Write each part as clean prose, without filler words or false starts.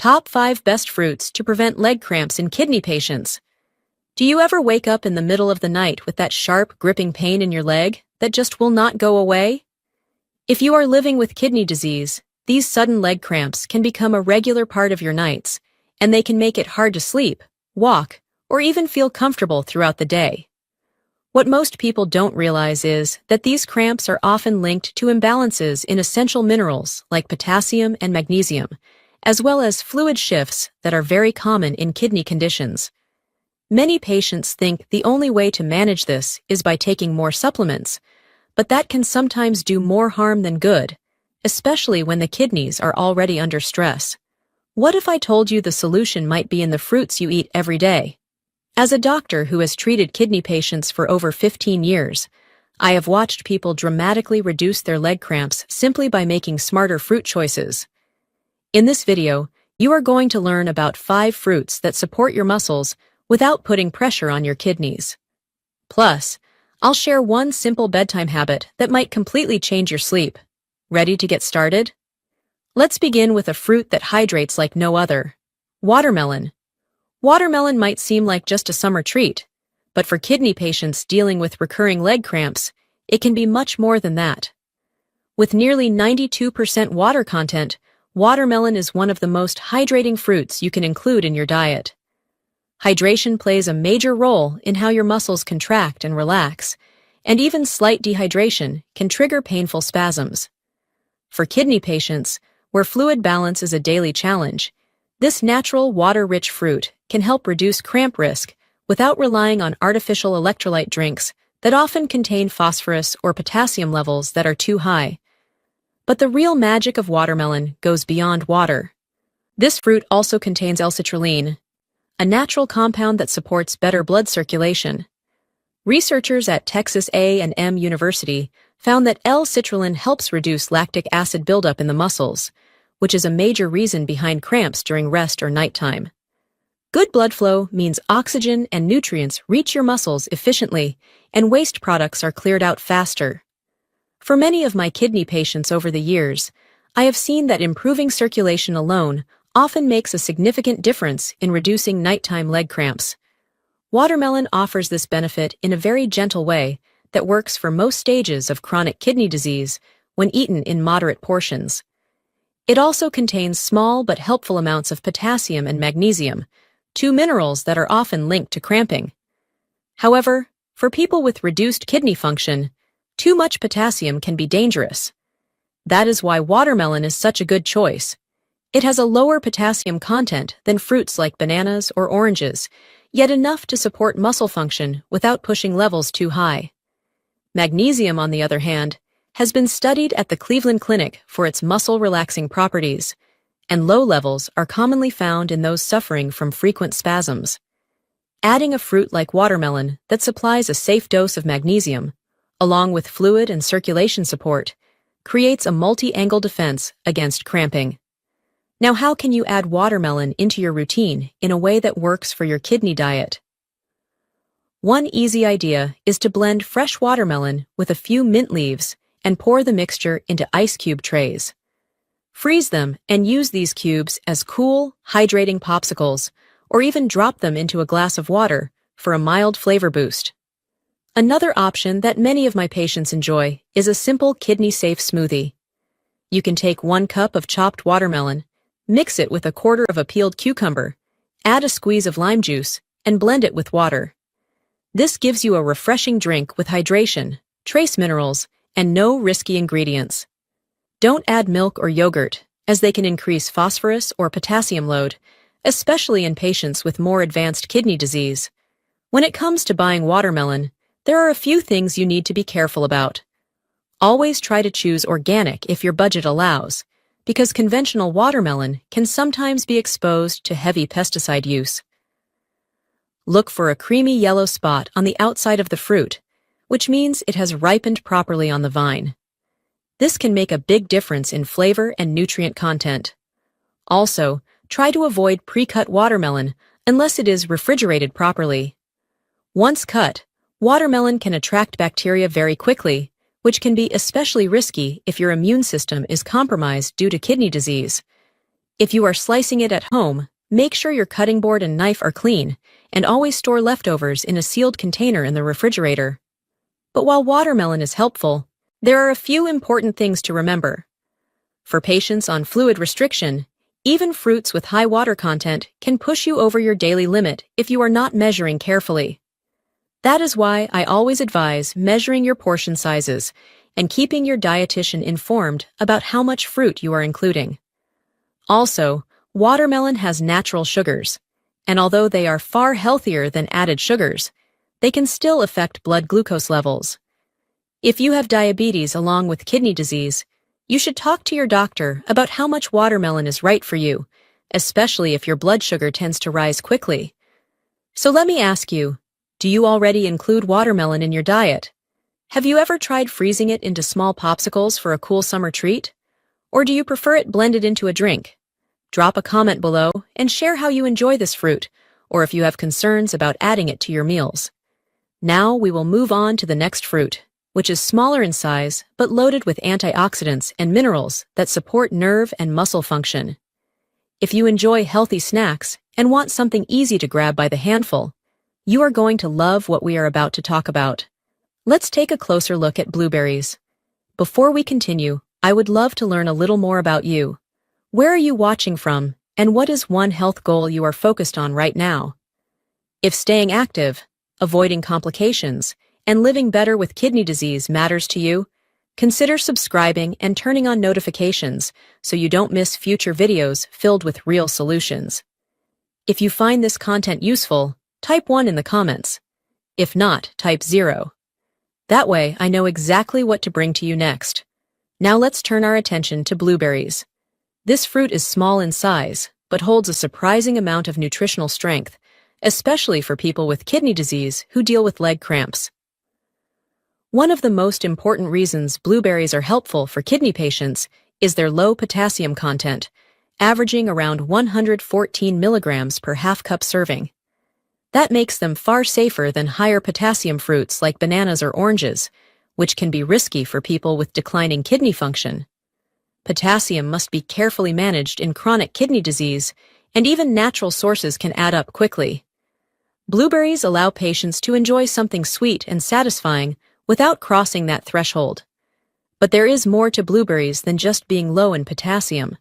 Top 5 Best Fruits to Prevent Leg Cramps in Kidney Patients. Do you ever wake up in the middle of the night with that sharp, gripping pain in your leg that just will not go away? If you are living with kidney disease, these sudden leg cramps can become a regular part of your nights, and they can make it hard to sleep, walk, or even feel comfortable throughout the day. What most people don't realize is that these cramps are often linked to imbalances in essential minerals like potassium and magnesium, as well as fluid shifts that are very common in kidney conditions. Many patients think the only way to manage this is by taking more supplements, but that can sometimes do more harm than good, especially when the kidneys are already under stress. What if I told you the solution might be in the fruits you eat every day? As a doctor who has treated kidney patients for over 15 years, I have watched people dramatically reduce their leg cramps simply by making smarter fruit choices. In this video, you are going to learn about 5 fruits that support your muscles without putting pressure on your kidneys. Plus, I'll share one simple bedtime habit that might completely change your sleep. Ready to get started? Let's begin with a fruit that hydrates like no other: watermelon. Watermelon might seem like just a summer treat, but for kidney patients dealing with recurring leg cramps, it can be much more than that. With nearly 92% water content, watermelon is one of the most hydrating fruits you can include in your diet. Hydration plays a major role in how your muscles contract and relax, and even slight dehydration can trigger painful spasms. For kidney patients, where fluid balance is a daily challenge, this natural water-rich fruit can help reduce cramp risk without relying on artificial electrolyte drinks that often contain phosphorus or potassium levels that are too high. But the real magic of watermelon goes beyond water. This fruit also contains L-citrulline, a natural compound that supports better blood circulation. Researchers at Texas A&M University found that L-citrulline helps reduce lactic acid buildup in the muscles, which is a major reason behind cramps during rest or nighttime. Good blood flow means oxygen and nutrients reach your muscles efficiently, and waste products are cleared out faster. For many of my kidney patients over the years, I have seen that improving circulation alone often makes a significant difference in reducing nighttime leg cramps. Watermelon offers this benefit in a very gentle way that works for most stages of chronic kidney disease when eaten in moderate portions. It also contains small but helpful amounts of potassium and magnesium, 2 minerals that are often linked to cramping. However, for people with reduced kidney function, too much potassium can be dangerous. That is why watermelon is such a good choice. It has a lower potassium content than fruits like bananas or oranges, yet enough to support muscle function without pushing levels too high. Magnesium, on the other hand, has been studied at the Cleveland Clinic for its muscle-relaxing properties, and low levels are commonly found in those suffering from frequent spasms. Adding a fruit like watermelon that supplies a safe dose of magnesium, along with fluid and circulation support, creates a multi-angle defense against cramping. Now, how can you add watermelon into your routine in a way that works for your kidney diet? One easy idea is to blend fresh watermelon with a few mint leaves and pour the mixture into ice cube trays. Freeze them and use these cubes as cool, hydrating popsicles, or even drop them into a glass of water for a mild flavor boost. Another option that many of my patients enjoy is a simple kidney-safe smoothie. You can take 1 cup of chopped watermelon, mix it with 1/4 of a peeled cucumber, add a squeeze of lime juice, and blend it with water. This gives you a refreshing drink with hydration, trace minerals, and no risky ingredients. Don't add milk or yogurt, as they can increase phosphorus or potassium load, especially in patients with more advanced kidney disease. When it comes to buying watermelon, there are a few things you need to be careful about. Always try to choose organic if your budget allows, because conventional watermelon can sometimes be exposed to heavy pesticide use. Look for a creamy yellow spot on the outside of the fruit, which means it has ripened properly on the vine. This can make a big difference in flavor and nutrient content. Also, try to avoid pre-cut watermelon unless it is refrigerated properly. Once cut, watermelon can attract bacteria very quickly, which can be especially risky if your immune system is compromised due to kidney disease. If you are slicing it at home, make sure your cutting board and knife are clean, and always store leftovers in a sealed container in the refrigerator. But while watermelon is helpful, there are a few important things to remember. For patients on fluid restriction, even fruits with high water content can push you over your daily limit if you are not measuring carefully. That is why I always advise measuring your portion sizes and keeping your dietitian informed about how much fruit you are including. Also, watermelon has natural sugars, and although they are far healthier than added sugars, they can still affect blood glucose levels. If you have diabetes along with kidney disease, you should talk to your doctor about how much watermelon is right for you, especially if your blood sugar tends to rise quickly. So let me ask you, do you already include watermelon in your diet? Have you ever tried freezing it into small popsicles for a cool summer treat? Or do you prefer it blended into a drink? Drop a comment below and share how you enjoy this fruit, or if you have concerns about adding it to your meals. Now we will move on to the next fruit, which is smaller in size but loaded with antioxidants and minerals that support nerve and muscle function. If you enjoy healthy snacks and want something easy to grab by the handful, you are going to love what we are about to talk about. Let's take a closer look at blueberries. Before we continue, I would love to learn a little more about you. Where are you watching from, and what is one health goal you are focused on right now? If staying active, avoiding complications, and living better with kidney disease matters to you, consider subscribing and turning on notifications so you don't miss future videos filled with real solutions. If you find this content useful, type 1 in the comments. If not, type 0. That way, I know exactly what to bring to you next. Now let's turn our attention to blueberries. This fruit is small in size, but holds a surprising amount of nutritional strength, especially for people with kidney disease who deal with leg cramps. One of the most important reasons blueberries are helpful for kidney patients is their low potassium content, averaging around 114 milligrams per half-cup serving. That makes them far safer than higher potassium fruits like bananas or oranges, which can be risky for people with declining kidney function. Potassium must be carefully managed in chronic kidney disease, and even natural sources can add up quickly. Blueberries allow patients to enjoy something sweet and satisfying without crossing that threshold. But there is more to blueberries than just being low in potassium.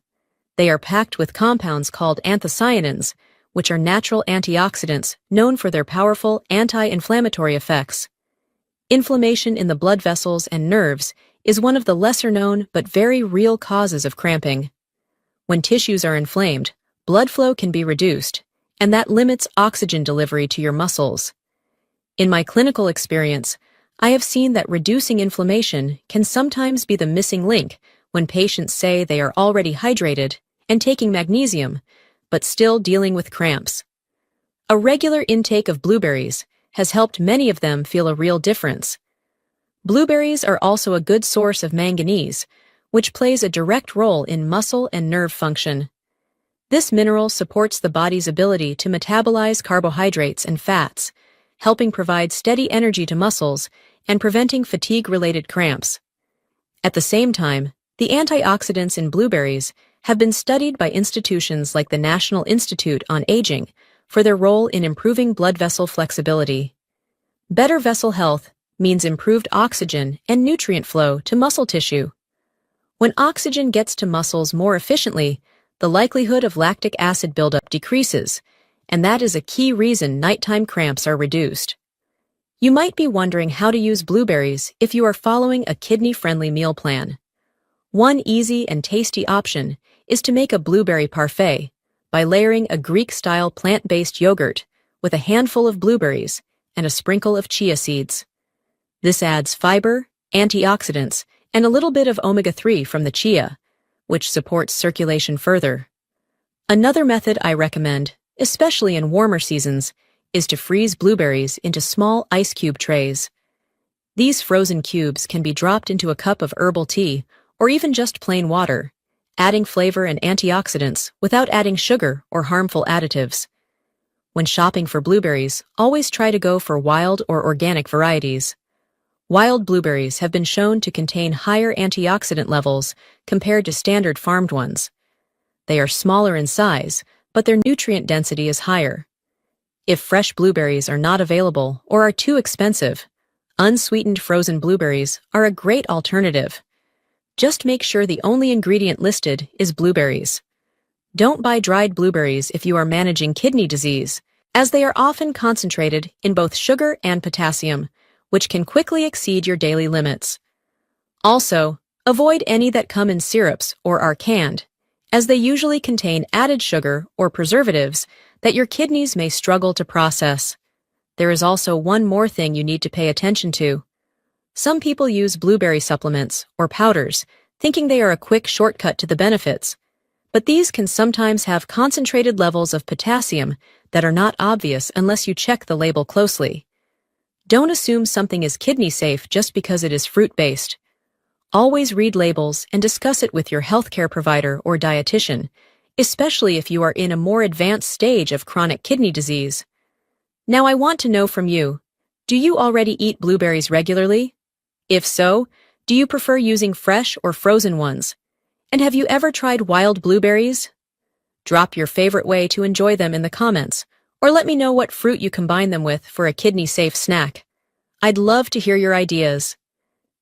They are packed with compounds called anthocyanins, which are natural antioxidants known for their powerful anti-inflammatory effects. Inflammation in the blood vessels and nerves is one of the lesser-known but very real causes of cramping. When tissues are inflamed, blood flow can be reduced, and that limits oxygen delivery to your muscles. In my clinical experience, I have seen that reducing inflammation can sometimes be the missing link when patients say they are already hydrated and taking magnesium, but still dealing with cramps. A regular intake of blueberries has helped many of them feel a real difference. Blueberries are also a good source of manganese, which plays a direct role in muscle and nerve function. This mineral supports the body's ability to metabolize carbohydrates and fats, helping provide steady energy to muscles and preventing fatigue-related cramps. At the same time, the antioxidants in blueberries have been studied by institutions like the National Institute on Aging for their role in improving blood vessel flexibility. Better vessel health means improved oxygen and nutrient flow to muscle tissue. When oxygen gets to muscles more efficiently, the likelihood of lactic acid buildup decreases, and that is a key reason nighttime cramps are reduced. You might be wondering how to use blueberries if you are following a kidney-friendly meal plan. One easy and tasty option is to make a blueberry parfait by layering a Greek-style plant-based yogurt with a handful of blueberries and a sprinkle of chia seeds. This adds fiber, antioxidants, and a little bit of omega-3 from the chia, which supports circulation further. Another method I recommend, especially in warmer seasons, is to freeze blueberries into small ice cube trays. These frozen cubes can be dropped into a cup of herbal tea or even just plain water, adding flavor and antioxidants without adding sugar or harmful additives. When shopping for blueberries, always try to go for wild or organic varieties. Wild blueberries have been shown to contain higher antioxidant levels compared to standard farmed ones. they are smaller in size, but their nutrient density is higher. If fresh blueberries are not available or are too expensive, unsweetened frozen blueberries are a great alternative. Just make sure the only ingredient listed is blueberries. Don't buy dried blueberries if you are managing kidney disease, as they are often concentrated in both sugar and potassium, which can quickly exceed your daily limits. Also, avoid any that come in syrups or are canned, as they usually contain added sugar or preservatives that your kidneys may struggle to process. There is also one more thing you need to pay attention to. Some people use blueberry supplements or powders, thinking they are a quick shortcut to the benefits, but these can sometimes have concentrated levels of potassium that are not obvious unless you check the label closely. Don't assume something is kidney safe just because it is fruit-based. Always read labels and discuss it with your healthcare provider or dietitian, especially if you are in a more advanced stage of chronic kidney disease. Now I want to know from you, do you already eat blueberries regularly? If so, do you prefer using fresh or frozen ones? And have you ever tried wild blueberries? Drop your favorite way to enjoy them in the comments, or let me know what fruit you combine them with for a kidney-safe snack. I'd love to hear your ideas.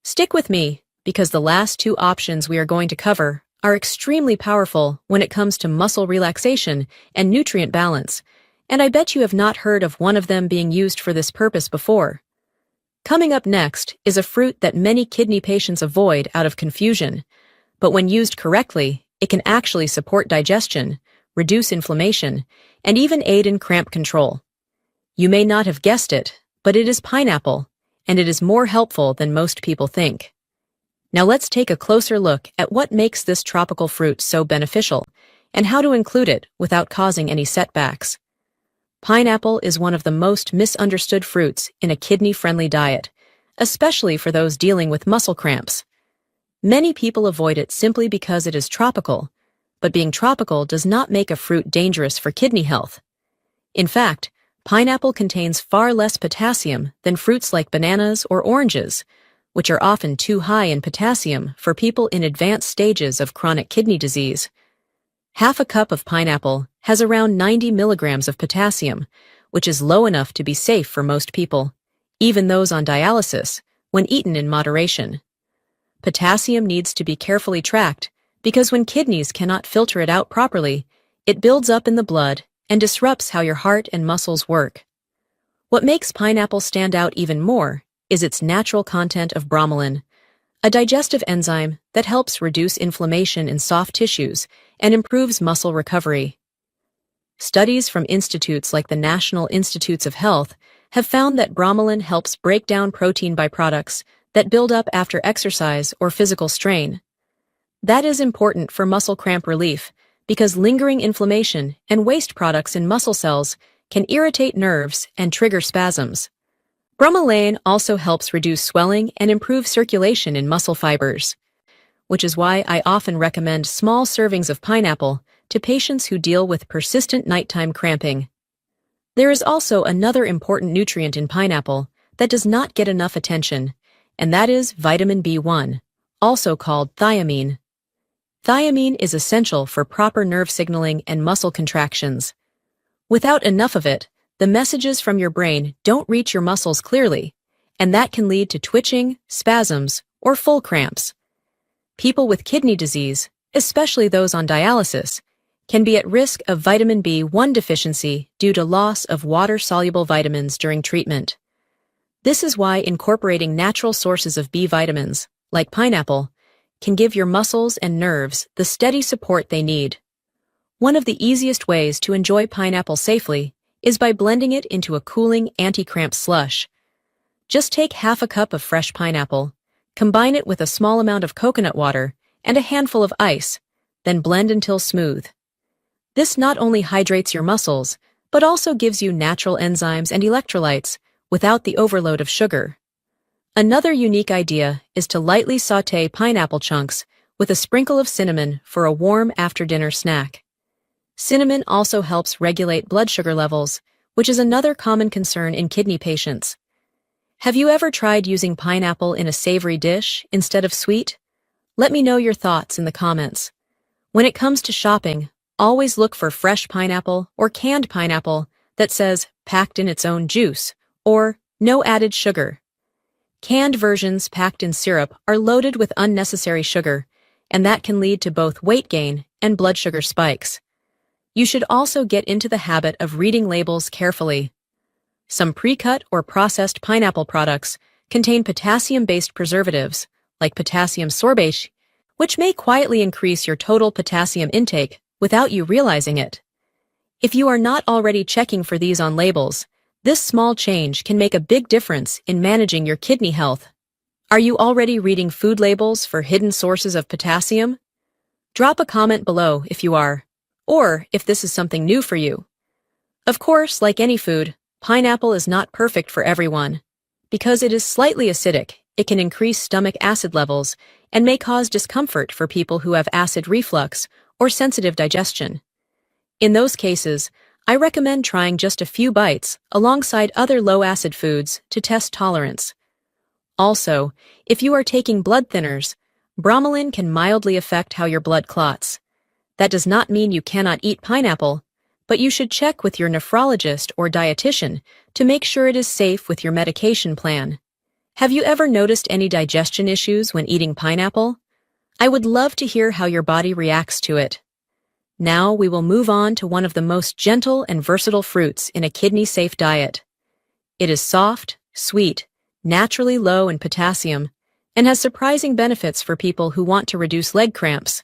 Stick with me, because the last two options we are going to cover are extremely powerful when it comes to muscle relaxation and nutrient balance, and I bet you have not heard of one of them being used for this purpose before. Coming up next is a fruit that many kidney patients avoid out of confusion, but when used correctly, it can actually support digestion, reduce inflammation, and even aid in cramp control. You may not have guessed it, but it is pineapple, and it is more helpful than most people think. Now let's take a closer look at what makes this tropical fruit so beneficial, and how to include it without causing any setbacks. Pineapple is one of the most misunderstood fruits in a kidney-friendly diet, especially for those dealing with muscle cramps. Many people avoid it simply because it is tropical, but being tropical does not make a fruit dangerous for kidney health. In fact, pineapple contains far less potassium than fruits like bananas or oranges, which are often too high in potassium for people in advanced stages of chronic kidney disease. Half a cup of pineapple has around 90 milligrams of potassium, which is low enough to be safe for most people, even those on dialysis, when eaten in moderation. Potassium needs to be carefully tracked because when kidneys cannot filter it out properly, it builds up in the blood and disrupts how your heart and muscles work. What makes pineapple stand out even more is its natural content of bromelain, a digestive enzyme that helps reduce inflammation in soft tissues and improves muscle recovery. Studies from institutes like the National Institutes of Health have found that bromelain helps break down protein byproducts that build up after exercise or physical strain. That is important for muscle cramp relief because lingering inflammation and waste products in muscle cells can irritate nerves and trigger spasms. Bromelain also helps reduce swelling and improve circulation in muscle fibers, which is why I often recommend small servings of pineapple to patients who deal with persistent nighttime cramping. There is also another important nutrient in pineapple that does not get enough attention, and that is vitamin B1, also called thiamine. Thiamine is essential for proper nerve signaling and muscle contractions. Without enough of it, the messages from your brain don't reach your muscles clearly, and that can lead to twitching, spasms, or full cramps. People with kidney disease, especially those on dialysis, can be at risk of vitamin B1 deficiency due to loss of water-soluble vitamins during treatment. This is why incorporating natural sources of B vitamins, like pineapple, can give your muscles and nerves the steady support they need. One of the easiest ways to enjoy pineapple safely is by blending it into a cooling anti-cramp slush. Just take half a cup of fresh pineapple, combine it with a small amount of coconut water and a handful of ice, then blend until smooth. This not only hydrates your muscles, but also gives you natural enzymes and electrolytes without the overload of sugar. Another unique idea is to lightly sauté pineapple chunks with a sprinkle of cinnamon for a warm after-dinner snack. Cinnamon also helps regulate blood sugar levels, which is another common concern in kidney patients. Have you ever tried using pineapple in a savory dish instead of sweet? Let me know your thoughts in the comments. When it comes to shopping, always look for fresh pineapple or canned pineapple that says packed in its own juice or no added sugar. Canned versions packed in syrup are loaded with unnecessary sugar, and that can lead to both weight gain and blood sugar spikes. You should also get into the habit of reading labels carefully. Some pre-cut or processed pineapple products contain potassium-based preservatives, like potassium sorbate, which may quietly increase your total potassium intake without you realizing it. If you are not already checking for these on labels, this small change can make a big difference in managing your kidney health. Are you already reading food labels for hidden sources of potassium? Drop a comment below if you are, or if this is something new for you. Of course, like any food, pineapple is not perfect for everyone. Because it is slightly acidic, it can increase stomach acid levels and may cause discomfort for people who have acid reflux or sensitive digestion. In those cases, I recommend trying just a few bites alongside other low-acid foods to test tolerance. Also, if you are taking blood thinners, bromelain can mildly affect how your blood clots. That does not mean you cannot eat pineapple, but you should check with your nephrologist or dietitian to make sure it is safe with your medication plan. Have you ever noticed any digestion issues when eating pineapple? I would love to hear how your body reacts to it. Now we will move on to one of the most gentle and versatile fruits in a kidney-safe diet. It is soft, sweet, naturally low in potassium, and has surprising benefits for people who want to reduce leg cramps.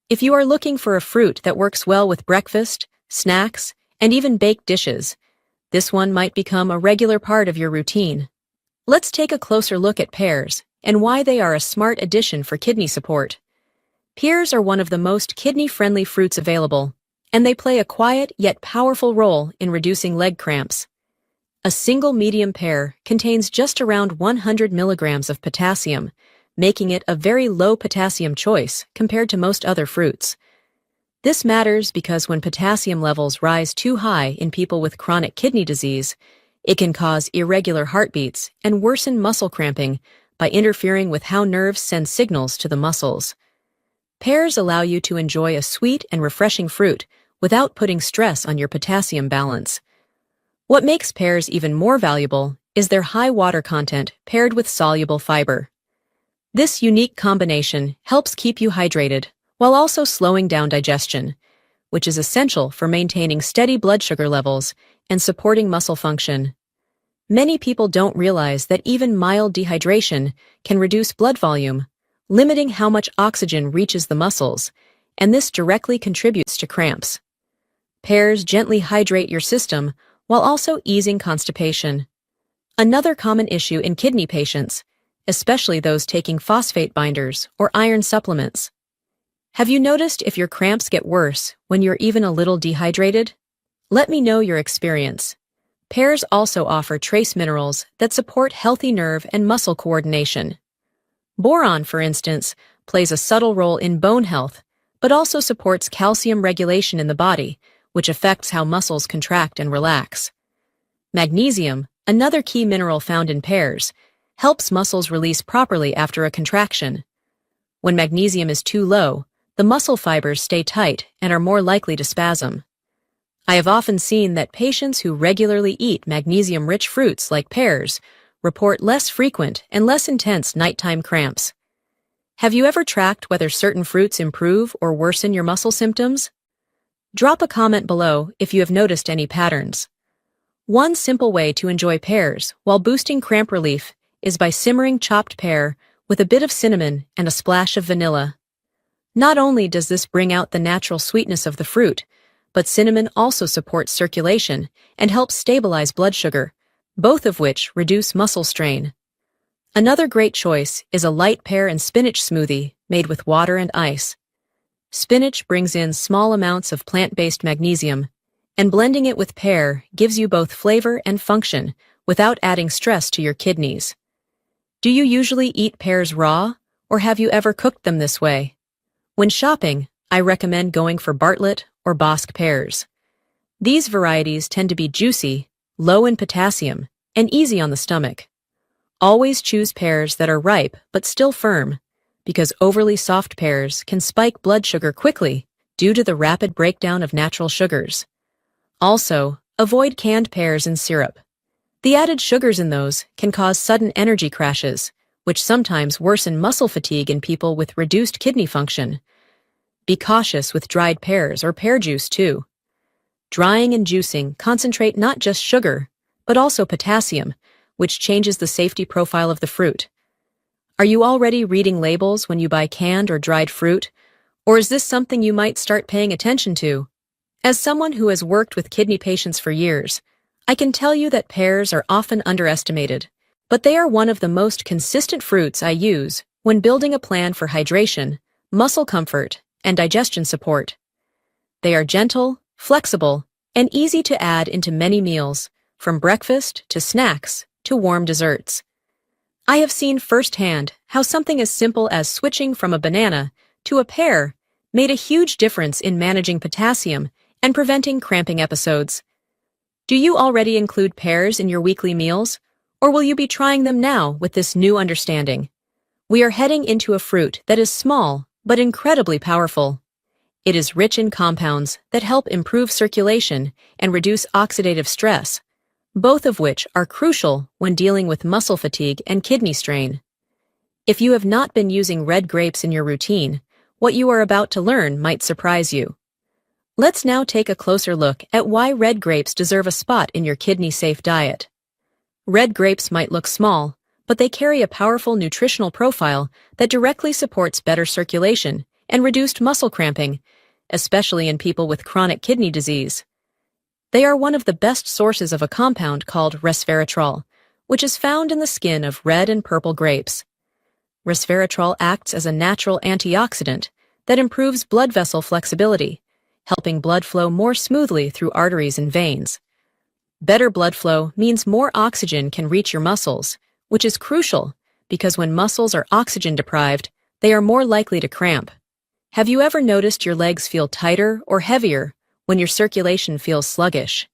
If you are looking for a fruit that works well with breakfast, snacks, and even baked dishes, this one might become a regular part of your routine. Let's take a closer look at pears and why they are a smart addition for kidney support. Pears are one of the most kidney-friendly fruits available, and they play a quiet yet powerful role in reducing leg cramps. A single medium pear contains just around 100 milligrams of potassium, making it a very low potassium choice compared to most other fruits. This matters because when potassium levels rise too high in people with chronic kidney disease, it can cause irregular heartbeats and worsen muscle cramping by interfering with how nerves send signals to the muscles. Pears allow you to enjoy a sweet and refreshing fruit without putting stress on your potassium balance. What makes pears even more valuable is their high water content paired with soluble fiber. This unique combination helps keep you hydrated while also slowing down digestion, which is essential for maintaining steady blood sugar levels and supporting muscle function. Many people don't realize that even mild dehydration can reduce blood volume, limiting how much oxygen reaches the muscles, and this directly contributes to cramps. Pears gently hydrate your system while also easing constipation. Another common issue in kidney patients, especially those taking phosphate binders or iron supplements. Have you noticed if your cramps get worse when you're even a little dehydrated? Let me know your experience. Pears also offer trace minerals that support healthy nerve and muscle coordination. Boron, for instance, plays a subtle role in bone health, but also supports calcium regulation in the body, which affects how muscles contract and relax. Magnesium, another key mineral found in pears, helps muscles release properly after a contraction. When magnesium is too low, the muscle fibers stay tight and are more likely to spasm. I have often seen that patients who regularly eat magnesium-rich fruits like pears report less frequent and less intense nighttime cramps. Have you ever tracked whether certain fruits improve or worsen your muscle symptoms? Drop a comment below if you have noticed any patterns. One simple way to enjoy pears while boosting cramp relief is by simmering chopped pear with a bit of cinnamon and a splash of vanilla. Not only does this bring out the natural sweetness of the fruit, but cinnamon also supports circulation and helps stabilize blood sugar, both of which reduce muscle strain. Another great choice is a light pear and spinach smoothie made with water and ice. Spinach brings in small amounts of plant-based magnesium, and blending it with pear gives you both flavor and function without adding stress to your kidneys. Do you usually eat pears raw, or have you ever cooked them this way? When shopping, I recommend going for Bartlett or Bosc pears. These varieties tend to be juicy, low in potassium, and easy on the stomach. Always choose pears that are ripe but still firm, because overly soft pears can spike blood sugar quickly due to the rapid breakdown of natural sugars. Also, avoid canned pears and syrup. The added sugars in those can cause sudden energy crashes, which sometimes worsen muscle fatigue in people with reduced kidney function. Be cautious with dried pears or pear juice too. Drying and juicing concentrate not just sugar, but also potassium, which changes the safety profile of the fruit. Are you already reading labels when you buy canned or dried fruit, or is this something you might start paying attention to? As someone who has worked with kidney patients for years, I can tell you that pears are often underestimated, but they are one of the most consistent fruits I use when building a plan for hydration, muscle comfort, and digestion support. They are gentle, flexible, and easy to add into many meals, from breakfast to snacks to warm desserts. I have seen firsthand how something as simple as switching from a banana to a pear made a huge difference in managing potassium and preventing cramping episodes. Do you already include pears in your weekly meals, or will you be trying them now with this new understanding? We are heading into a fruit that is small but incredibly powerful. It is rich in compounds that help improve circulation and reduce oxidative stress, both of which are crucial when dealing with muscle fatigue and kidney strain. If you have not been using red grapes in your routine, what you are about to learn might surprise you. Let's now take a closer look at why red grapes deserve a spot in your kidney-safe diet. Red grapes might look small, but they carry a powerful nutritional profile that directly supports better circulation and reduced muscle cramping, especially in people with chronic kidney disease. They are one of the best sources of a compound called resveratrol, which is found in the skin of red and purple grapes. Resveratrol acts as a natural antioxidant that improves blood vessel flexibility, helping blood flow more smoothly through arteries and veins. Better blood flow means more oxygen can reach your muscles, which is crucial because when muscles are oxygen deprived, they are more likely to cramp. Have you ever noticed your legs feel tighter or heavier when your circulation feels sluggish?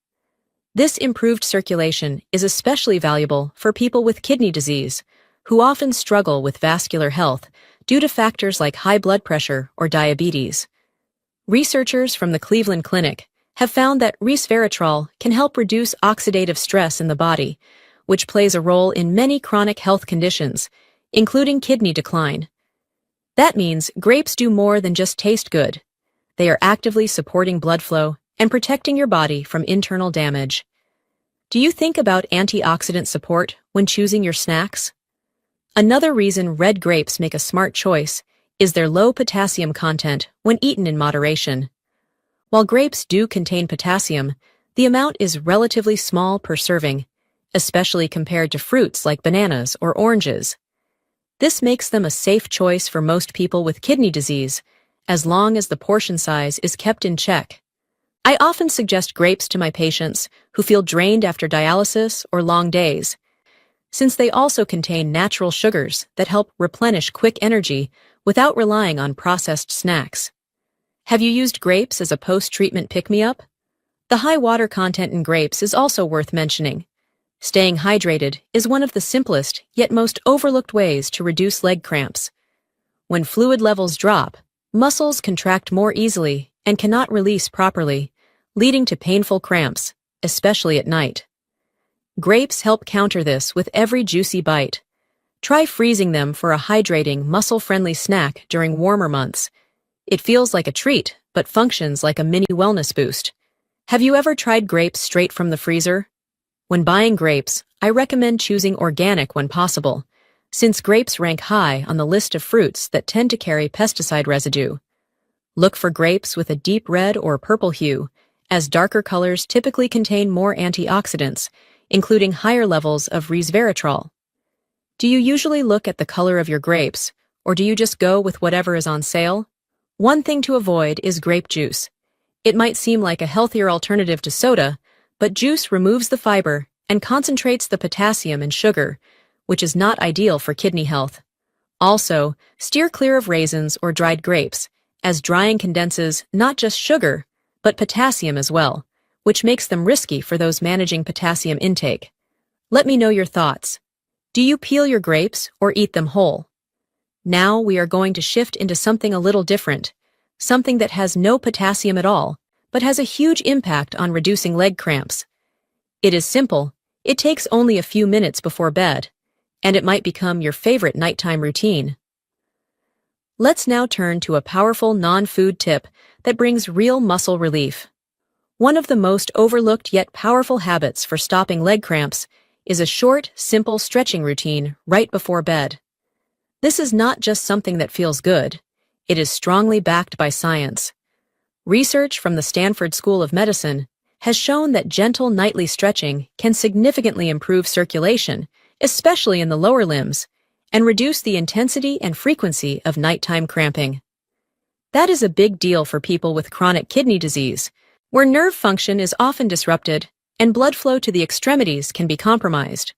This improved circulation is especially valuable for people with kidney disease, who often struggle with vascular health due to factors like high blood pressure or diabetes. Researchers from the Cleveland Clinic have found that resveratrol can help reduce oxidative stress in the body, which plays a role in many chronic health conditions, including kidney decline. That means grapes do more than just taste good. They are actively supporting blood flow and protecting your body from internal damage. Do you think about antioxidant support when choosing your snacks? Another reason red grapes make a smart choice is their low potassium content when eaten in moderation. While grapes do contain potassium, the amount is relatively small per serving, especially compared to fruits like bananas or oranges. This makes them a safe choice for most people with kidney disease, as long as the portion size is kept in check. I often suggest grapes to my patients who feel drained after dialysis or long days, since they also contain natural sugars that help replenish quick energy without relying on processed snacks. Have you used grapes as a post-treatment pick-me-up? The high water content in grapes is also worth mentioning. Staying hydrated is one of the simplest yet most overlooked ways to reduce leg cramps. When fluid levels drop, muscles contract more easily and cannot release properly, leading to painful cramps, especially at night. Grapes help counter this with every juicy bite. Try freezing them for a hydrating, muscle-friendly snack during warmer months. It feels like a treat, but functions like a mini wellness boost. Have you ever tried grapes straight from the freezer? When buying grapes, I recommend choosing organic when possible, since grapes rank high on the list of fruits that tend to carry pesticide residue. Look for grapes with a deep red or purple hue, as darker colors typically contain more antioxidants, including higher levels of resveratrol. Do you usually look at the color of your grapes, or do you just go with whatever is on sale? One thing to avoid is grape juice. It might seem like a healthier alternative to soda, but juice removes the fiber and concentrates the potassium and sugar, which is not ideal for kidney health. Also, steer clear of raisins or dried grapes, as drying condenses not just sugar, but potassium as well, which makes them risky for those managing potassium intake. Let me know your thoughts. Do you peel your grapes or eat them whole? Now we are going to shift into something a little different, something that has no potassium at all, but has a huge impact on reducing leg cramps. It is simple, it takes only a few minutes before bed, and it might become your favorite nighttime routine. Let's now turn to a powerful non-food tip that brings real muscle relief. One of the most overlooked yet powerful habits for stopping leg cramps is a short, simple stretching routine right before bed. This is not just something that feels good, it is strongly backed by science. Research from the Stanford School of Medicine has shown that gentle nightly stretching can significantly improve circulation, especially in the lower limbs, and reduce the intensity and frequency of nighttime cramping. That is a big deal for people with chronic kidney disease, where nerve function is often disrupted and blood flow to the extremities can be compromised.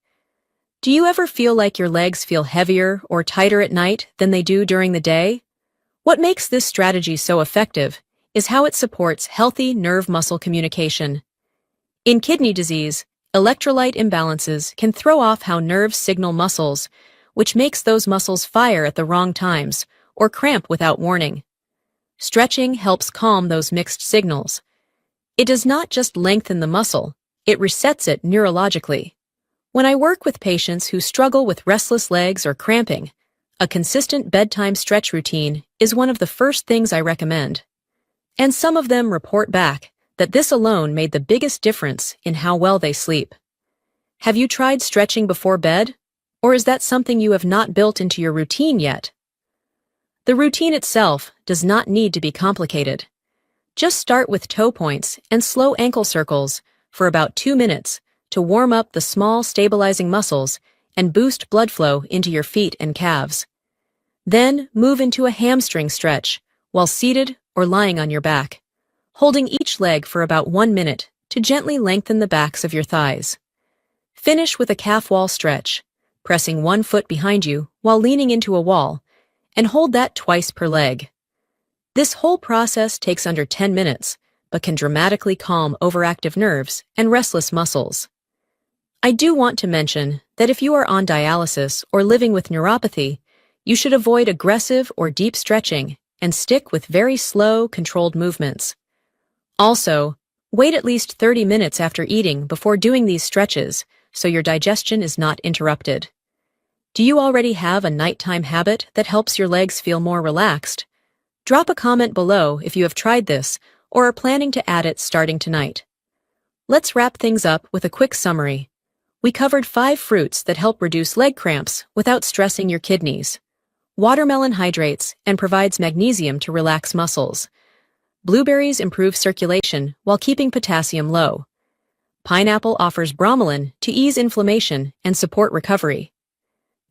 Do you ever feel like your legs feel heavier or tighter at night than they do during the day? What makes this strategy so effective is how it supports healthy nerve-muscle communication. In kidney disease, electrolyte imbalances can throw off how nerves signal muscles, which makes those muscles fire at the wrong times or cramp without warning. Stretching helps calm those mixed signals. It does not just lengthen the muscle, it resets it neurologically. When I work with patients who struggle with restless legs or cramping, a consistent bedtime stretch routine is one of the first things I recommend. And some of them report back that this alone made the biggest difference in how well they sleep. Have you tried stretching before bed? Or is that something you have not built into your routine yet? The routine itself does not need to be complicated. Just start with toe points and slow ankle circles for about 2 minutes to warm up the small stabilizing muscles and boost blood flow into your feet and calves. Then move into a hamstring stretch while seated or lying on your back, holding each leg for about 1 minute to gently lengthen the backs of your thighs. Finish with a calf wall stretch, pressing one foot behind you while leaning into a wall, and hold that twice per leg. This whole process takes under 10 minutes, but can dramatically calm overactive nerves and restless muscles. I do want to mention that if you are on dialysis or living with neuropathy, you should avoid aggressive or deep stretching and stick with very slow, controlled movements. Also, wait at least 30 minutes after eating before doing these stretches so your digestion is not interrupted. Do you already have a nighttime habit that helps your legs feel more relaxed? Drop a comment below if you have tried this or are planning to add it starting tonight. Let's wrap things up with a quick summary. We covered 5 fruits that help reduce leg cramps without stressing your kidneys. Watermelon hydrates and provides magnesium to relax muscles. Blueberries improve circulation while keeping potassium low. Pineapple offers bromelain to ease inflammation and support recovery.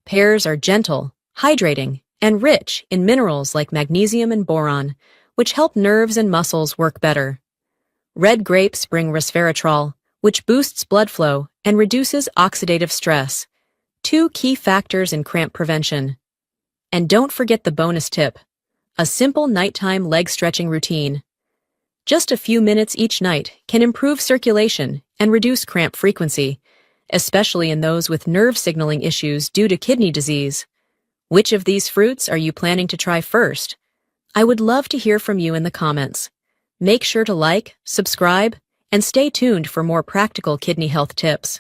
Pears are gentle, hydrating, and rich in minerals like magnesium and boron, which help nerves and muscles work better. Red grapes bring resveratrol, which boosts blood flow and reduces oxidative stress, 2 key factors in cramp prevention. And don't forget the bonus tip, a simple nighttime leg stretching routine. Just a few minutes each night can improve circulation and reduce cramp frequency, especially in those with nerve signaling issues due to kidney disease. Which of these fruits are you planning to try first? I would love to hear from you in the comments. Make sure to like, subscribe, and stay tuned for more practical kidney health tips.